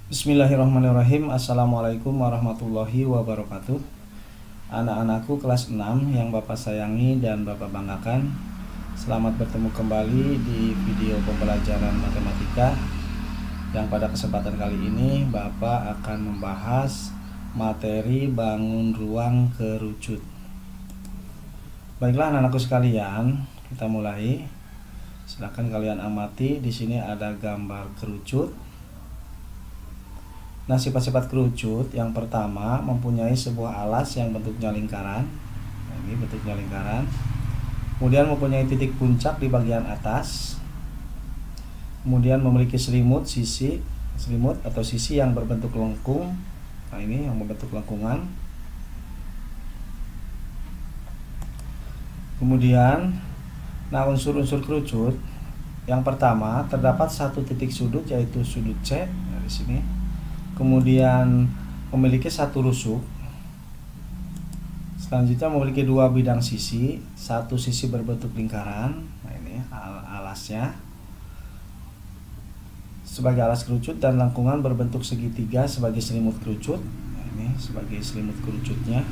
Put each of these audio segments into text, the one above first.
Bismillahirrahmanirrahim. Assalamualaikum warahmatullahi wabarakatuh. Anak-anakku kelas 6 yang Bapak sayangi dan Bapak banggakan, selamat bertemu kembali di video pembelajaran matematika. Yang pada kesempatan kali ini Bapak akan membahas materi bangun ruang kerucut. Baiklah anak-anakku sekalian, kita mulai. Silakan kalian amati, di sini ada gambar kerucut. Nah, sifat-sifat kerucut yang pertama mempunyai sebuah alas yang bentuknya lingkaran. Nah, ini bentuknya lingkaran. Kemudian mempunyai titik puncak di bagian atas. Kemudian memiliki selimut atau sisi yang berbentuk lengkung. Nah, ini yang membentuk lengkungan. Kemudian, unsur-unsur kerucut yang pertama terdapat satu titik sudut yaitu sudut C dari sini. Kemudian memiliki satu rusuk. Selanjutnya memiliki dua bidang sisi, satu sisi berbentuk lingkaran. Nah, ini alasnya sebagai alas kerucut, dan lengkungan berbentuk segitiga sebagai selimut kerucut. Nah, ini sebagai selimut kerucutnya.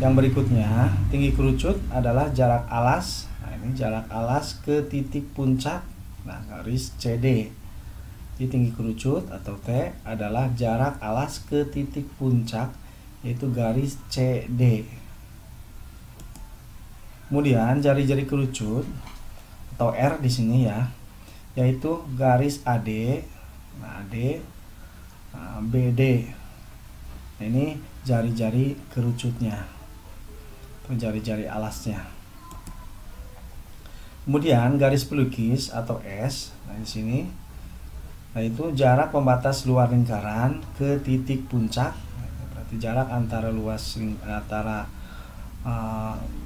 Yang berikutnya, tinggi kerucut adalah jarak alas. Nah, ini jarak alas ke titik puncak. Nah, garis CD. Di tinggi kerucut atau T adalah jarak alas ke titik puncak, yaitu garis CD. Kemudian jari-jari kerucut atau R di sini ya, yaitu garis AD, BD. Nah, ini jari-jari kerucutnya atau jari-jari alasnya. Kemudian garis pelukis atau S, nah di sini, yaitu jarak pembatas luar lingkaran ke titik puncak. Berarti jarak antara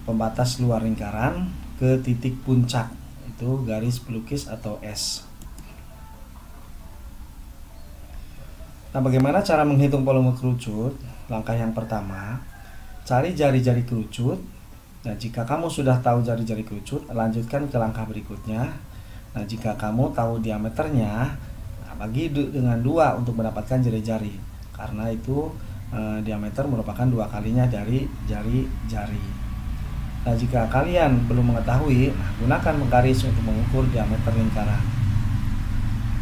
pembatas luar lingkaran ke titik puncak, itu garis pelukis atau S. Nah, bagaimana cara menghitung volume kerucut? Langkah yang pertama, cari jari-jari kerucut. Nah, jika kamu sudah tahu jari-jari kerucut, lanjutkan ke langkah berikutnya. Nah, jika kamu tahu diameternya, bagi dengan 2 untuk mendapatkan jari-jari, karena itu diameter merupakan 2 kalinya dari jari-jari. Nah, jika kalian belum mengetahui, gunakan garis untuk mengukur diameter lingkaran.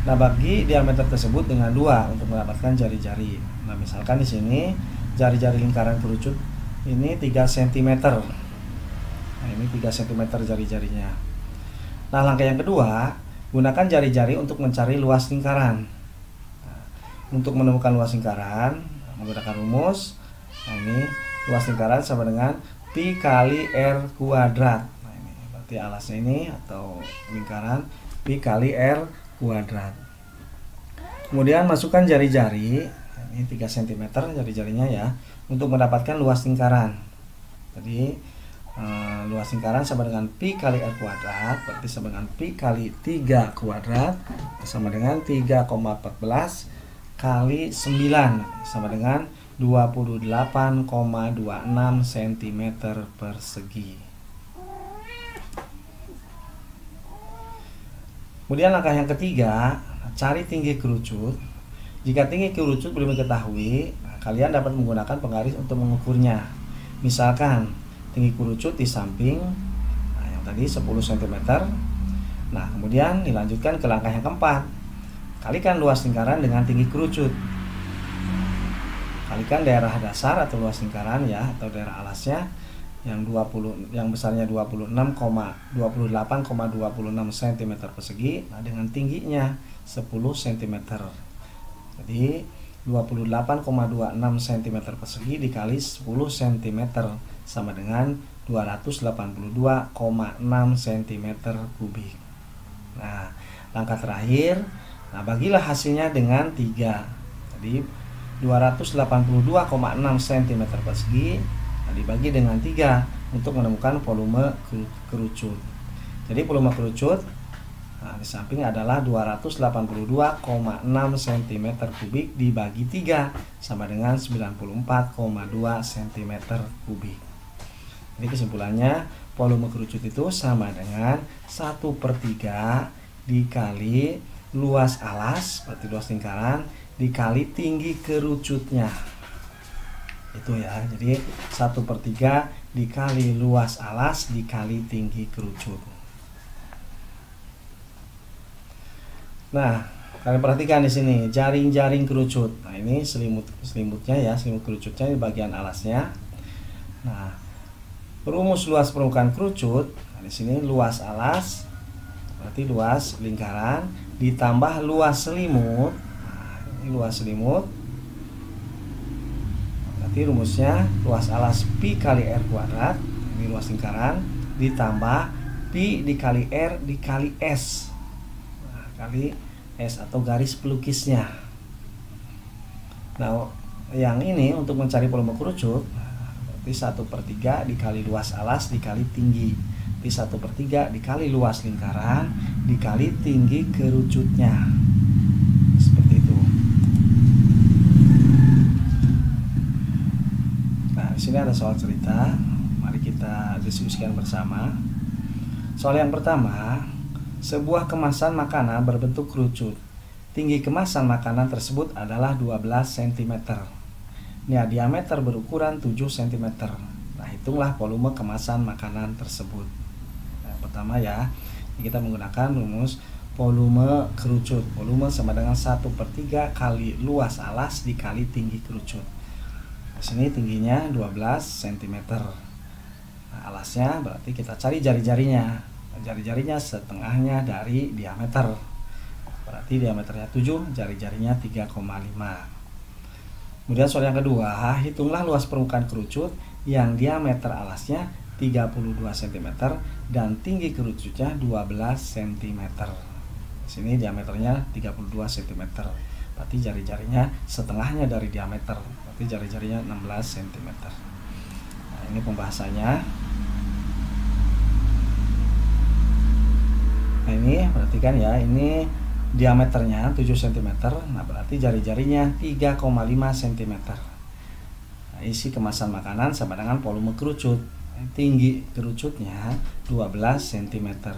Nah, bagi diameter tersebut dengan 2 untuk mendapatkan jari-jari. Nah, misalkan di sini jari-jari lingkaran kerucut ini 3 cm. Nah, ini 3 cm jari-jarinya. Nah, langkah yang kedua, gunakan jari-jari untuk mencari luas lingkaran. Nah, untuk menemukan luas lingkaran menggunakan rumus. Nah, ini luas lingkaran sama dengan pi kali R kuadrat. Nah, ini berarti alasnya ini atau lingkaran pi kali R kuadrat. Kemudian masukkan jari-jari. Nah, ini 3 cm jari-jarinya ya, untuk mendapatkan luas lingkaran. Tadi luas lingkaran sama dengan pi kali R kuadrat, berarti sama dengan pi kali 3 kuadrat sama dengan 3,14 kali 9 sama dengan 28,26 cm persegi. Kemudian langkah yang ketiga, cari tinggi kerucut. Jika tinggi kerucut belum diketahui, kalian dapat menggunakan penggaris untuk mengukurnya. Misalkan tinggi kerucut di samping, yang tadi 10 cm. Nah, kemudian dilanjutkan ke langkah yang keempat. Kalikan luas lingkaran dengan tinggi kerucut. Kalikan daerah dasar atau luas lingkaran ya, atau daerah alasnya yang besarnya 28,26 cm persegi, dengan tingginya 10 cm. Jadi 28,26 cm persegi dikali 10 cm sama dengan 282,6 cm kubik. Nah, langkah terakhir, bagilah hasilnya dengan 3. Jadi 282,6 cm persegi dibagi dengan 3 untuk menemukan volume kerucut. Jadi volume kerucut di samping adalah 282,6 cm kubik dibagi 3 sama dengan 94,2 cm kubik. Jadi kesimpulannya, volume kerucut itu sama dengan 1/3 dikali luas alas, berarti luas lingkaran, dikali tinggi kerucutnya. Itu ya, jadi 1/3 dikali luas alas dikali tinggi kerucut. Nah, kalian perhatikan di sini jaring-jaring kerucut. Nah, ini selimutnya ya, selimut kerucutnya di bagian alasnya. Nah, rumus luas permukaan kerucut. Nah, di sini luas alas berarti luas lingkaran ditambah luas selimut. Nah, ini luas selimut. Berarti rumusnya luas alas pi kali r kuadrat. Ini luas lingkaran ditambah pi dikali r dikali s. Nah, kali S atau garis pelukisnya. Nah, yang ini untuk mencari volume kerucut, berarti 1/3 dikali luas alas dikali tinggi. Berarti 1/3 dikali luas lingkaran dikali tinggi kerucutnya. Seperti itu. Nah, di sini ada soal cerita. Mari kita diskusikan bersama. Soal yang pertama, sebuah kemasan makanan berbentuk kerucut. Tinggi kemasan makanan tersebut adalah 12 cm. Nah, diameter berukuran 7 cm. Nah, hitunglah volume kemasan makanan tersebut. Nah, pertama ya, kita menggunakan rumus volume kerucut. Volume sama dengan 1/3 kali luas alas dikali tinggi kerucut. Di sini tingginya 12 cm. Nah, alasnya berarti kita cari jari-jarinya. Jari-jarinya setengahnya dari diameter, berarti diameternya 7, jari-jarinya 3,5. Kemudian soal yang kedua, hitunglah luas permukaan kerucut yang diameter alasnya 32 cm dan tinggi kerucutnya 12 cm. Di sini diameternya 32 cm, berarti jari-jarinya setengahnya dari diameter, berarti jari-jarinya 16 cm. Nah, ini pembahasannya. Nah, ini perhatikan ya, ini diameternya 7 cm. Nah, berarti jari-jarinya 3,5 cm. Nah, isi kemasan makanan sama dengan volume kerucut. Tinggi kerucutnya 12 cm.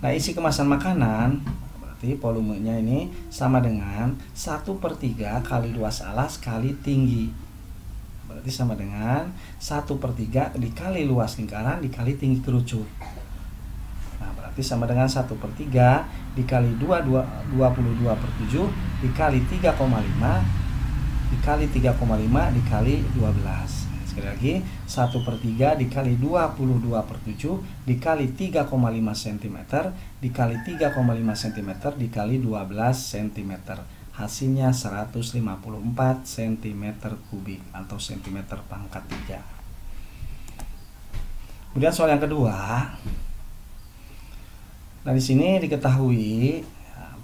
Nah, isi kemasan makanan berarti volumenya ini sama dengan 1/3 kali luas alas kali tinggi. Berarti sama dengan 1/3 dikali luas lingkaran dikali tinggi kerucut. Berarti sama dengan 1/3 dikali 22/7 dikali 3,5 dikali 3,5 dikali 12. Sekali lagi, 1/3 dikali 22/7 dikali 3,5 cm dikali 3,5 cm dikali 12 cm. Hasilnya 154 cm kubik atau cm pangkat 3. Kemudian soal yang kedua. Nah, di sini diketahui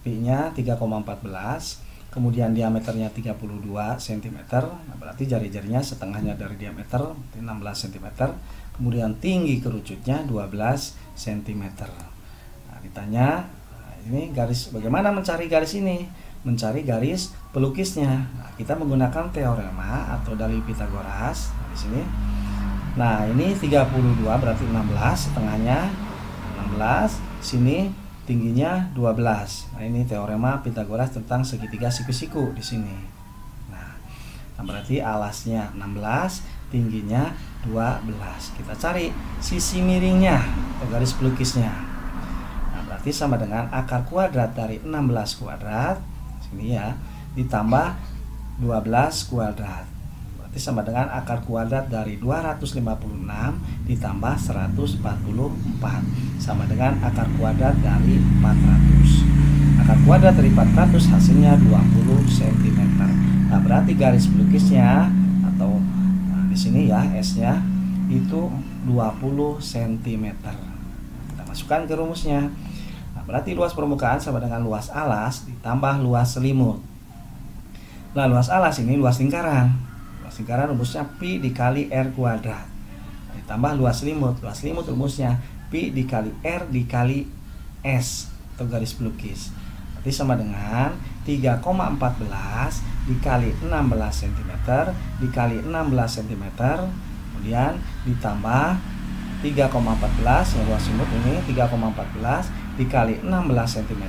pi-nya 3,14, kemudian diameternya 32 cm. Nah, berarti jari-jarinya setengahnya dari diameter, 16 cm. Kemudian tinggi kerucutnya 12 cm. Nah, ditanya, ini garis, bagaimana mencari garis ini? Mencari garis pelukisnya. Nah, kita menggunakan teorema atau dalil Pitagoras. Nah, di sini. Nah, ini 32 berarti 16, setengahnya 16. Sini tingginya 12. Nah, ini teorema Pitagoras tentang segitiga siku-siku di sini. Nah, berarti alasnya 16, tingginya 12. Kita cari sisi miringnya atau garis pelukisnya. Nah, berarti sama dengan akar kuadrat dari 16 kuadrat sini ya ditambah 12 kuadrat. Berarti sama dengan akar kuadrat dari 256 ditambah 144 sama dengan akar kuadrat dari 400. Akar kuadrat dari 400 hasilnya 20 cm. Nah, berarti garis pelukisnya atau di sini ya S-nya itu 20 cm. Kita masukkan ke rumusnya. Nah, berarti luas permukaan sama dengan luas alas ditambah luas selimut. Nah, luas alas ini luas lingkaran. Lingkaran rumusnya pi dikali r kuadrat ditambah luas selimut. Luas selimut rumusnya pi dikali r dikali s atau garis pelukis. Berarti sama dengan 3,14 dikali 16 cm dikali 16 cm kemudian ditambah 3,14 yang luas selimut ini 3,14 dikali 16 cm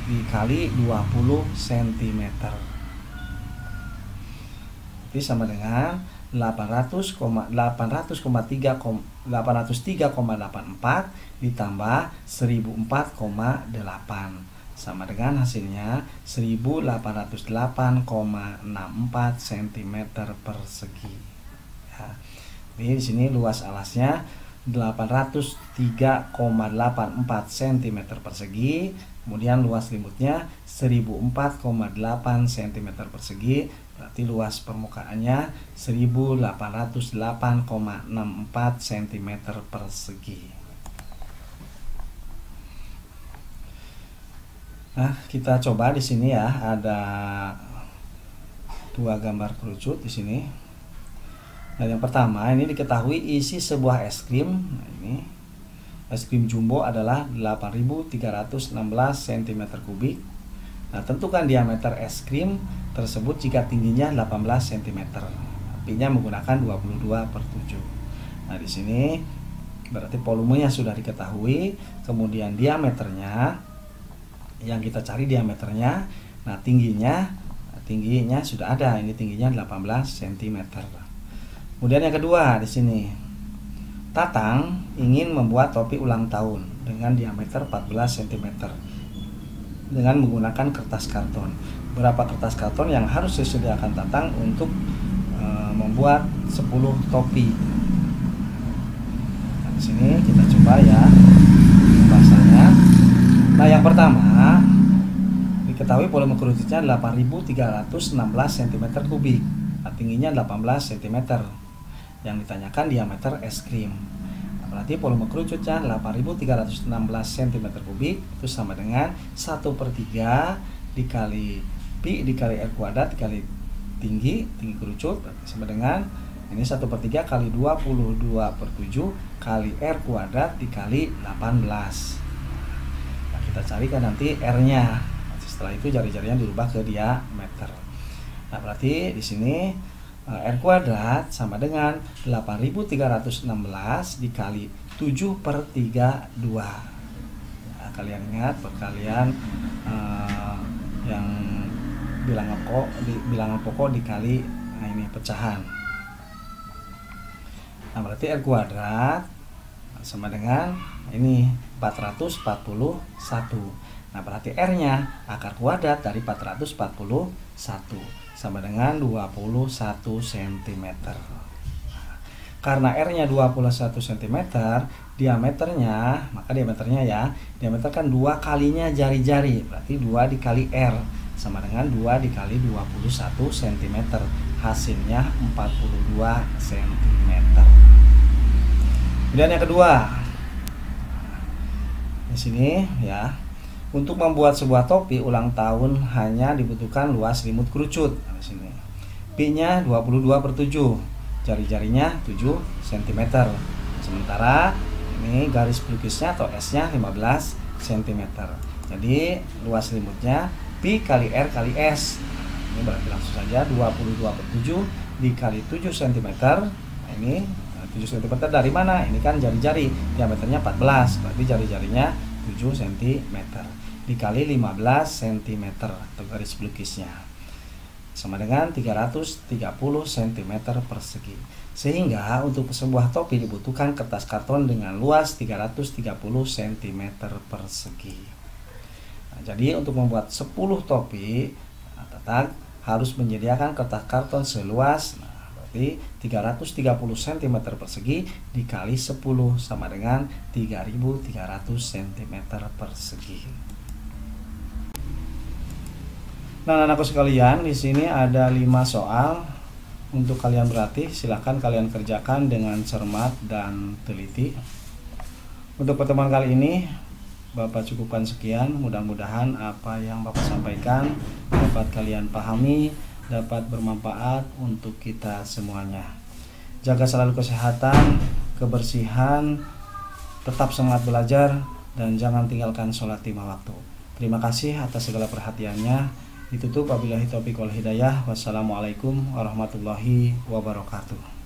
dikali 20 cm. Itu sama dengan 803,84 ditambah 1004,8 sama dengan hasilnya 1808,64 cm persegi. Ya. Jadi di sini luas alasnya 803,84 cm persegi, kemudian luas selimutnya 1004,8 cm persegi, berarti luas permukaannya 1808,64 cm persegi. Nah, kita coba di sini ya, ada dua gambar kerucut di sini. Nah, yang pertama ini diketahui isi sebuah es krim. Nah, ini es krim jumbo adalah 8.316 cm3. Nah, tentukan diameter es krim tersebut jika tingginya 18 cm. Apinya menggunakan 22/7. Nah, di sini berarti volumenya sudah diketahui, kemudian diameternya yang kita cari diameternya. Nah, tingginya sudah ada, ini tingginya 18 cm. Kemudian yang kedua di sini, Tatang ingin membuat topi ulang tahun dengan diameter 14 cm dengan menggunakan kertas karton. Berapa kertas karton yang harus disediakan Tatang untuk membuat 10 topi? Nah, di sini kita coba ya pembahasannya. Nah, yang pertama diketahui volume kerucutnya 8.316 cm3. Nah, tingginya 18 cm. Yang ditanyakan diameter es krim. Nah, berarti volume kerucutnya 8.316 cm3 itu sama dengan 1/3 dikali pi dikali r kuadrat dikali tinggi kerucut, sama dengan ini 1/3 kali 22/7 kali r kuadrat dikali 18. Nah, kita carikan nanti r-nya. Setelah itu jari-jarinya dirubah ke diameter. Nah, berarti di sini R kuadrat sama dengan 8.316 dikali 7/32. Nah, kalian ingat perkalian yang bilangan pokok dikali ini pecahan. Nah, berarti R kuadrat sama dengan ini 441. Nah, berarti R-nya akar kuadrat dari 441 sama dengan 21 cm. Karena R-nya 21 cm, diameternya, maka diameter kan 2 kalinya jari-jari, berarti 2 dikali R sama dengan 2 dikali 21 cm. Hasilnya 42 cm. Kemudian yang kedua, di sini ya. Untuk membuat sebuah topi ulang tahun hanya dibutuhkan luas selimut kerucut. Nah, di sini pi-nya 22/7, jari-jarinya 7 cm. Sementara ini garis pelukisnya atau S-nya 15 cm. Jadi luas selimutnya pi kali R kali S. Ini berarti langsung saja 22/7 dikali 7 cm. Nah, ini 7 cm dari mana? Ini kan jari-jari, diameternya 14, berarti jari-jarinya 7 cm dikali 15 cm atau garis pelukisnya sama dengan 330 cm persegi. Sehingga untuk sebuah topi dibutuhkan kertas karton dengan luas 330 cm persegi. Nah, jadi untuk membuat 10 topi, Tatang harus menyediakan kertas karton seluas 330 cm persegi dikali 10 sama dengan 3.300 cm persegi. Nah, anak-anakku sekalian, di sini ada 5 soal untuk kalian berlatih. Silahkan kalian kerjakan dengan cermat dan teliti. Untuk pertemuan kali ini Bapak cukupkan sekian. Mudah-mudahan apa yang Bapak sampaikan dapat kalian pahami, dapat bermanfaat untuk kita semuanya. Jaga selalu kesehatan, kebersihan, tetap semangat belajar, dan jangan tinggalkan sholat 5 waktu. Terima kasih atas segala perhatiannya. Ditutup wabillahi taufiq wal hidayah. Wassalamualaikum warahmatullahi wabarakatuh.